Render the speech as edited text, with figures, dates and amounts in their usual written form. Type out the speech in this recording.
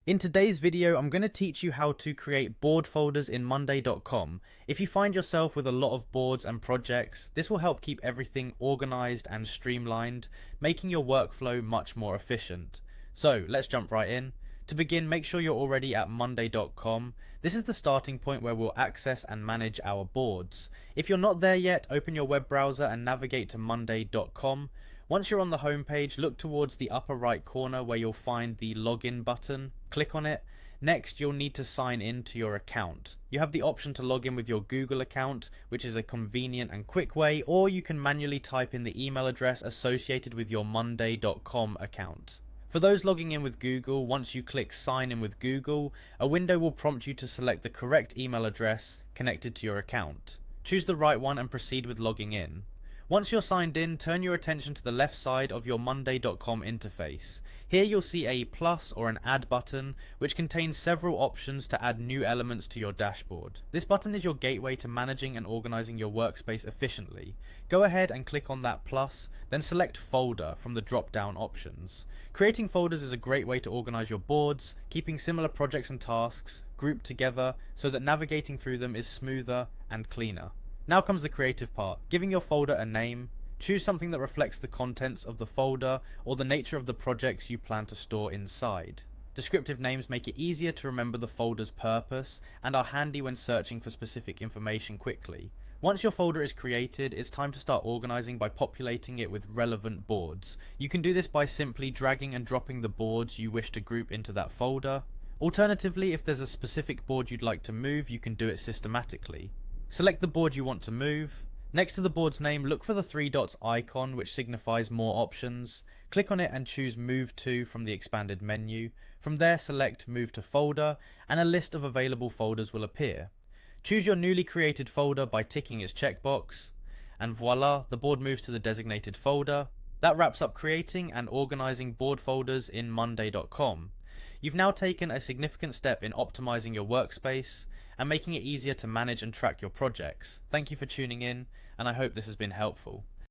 In today's video, I'm going to teach you how to create board folders in Monday.com. If you find yourself with a lot of boards and projects, this will help keep everything organized and streamlined, making your workflow much more efficient. So let's jump right in. To begin, make sure you're already at Monday.com. This is the starting point where we'll access and manage our boards. If you're not there yet, open your web browser and navigate to Monday.com. Once you're on the home page, look towards the upper right corner where you'll find the login button. Click on it. Next, you'll need to sign in to your account. You have the option to log in with your Google account, which is a convenient and quick way, or you can manually type in the email address associated with your Monday.com account. For those logging in with Google, once you click sign in with Google, a window will prompt you to select the correct email address connected to your account. Choose the right one and proceed with logging in. Once you're signed in, turn your attention to the left side of your Monday.com interface. Here you'll see a plus or an add button, which contains several options to add new elements to your dashboard. This button is your gateway to managing and organizing your workspace efficiently. Go ahead and click on that plus, then select folder from the drop down options. Creating folders is a great way to organize your boards, keeping similar projects and tasks grouped together so that navigating through them is smoother and cleaner. Now comes the creative part, giving your folder a name. Choose something that reflects the contents of the folder or the nature of the projects you plan to store inside. Descriptive names make it easier to remember the folder's purpose and are handy when searching for specific information quickly. Once your folder is created, it's time to start organizing by populating it with relevant boards. You can do this by simply dragging and dropping the boards you wish to group into that folder. Alternatively, if there's a specific board you'd like to move, you can do it systematically. Select the board you want to move. Next to the board's name, look for the three dots icon, which signifies more options. Click on it and choose Move To from the expanded menu. From there, select Move to Folder, and a list of available folders will appear. Choose your newly created folder by ticking its checkbox, and voila, the board moves to the designated folder. That wraps up creating and organizing board folders in Monday.com. You've now taken a significant step in optimizing your workspace and making it easier to manage and track your projects. Thank you for tuning in, and I hope this has been helpful.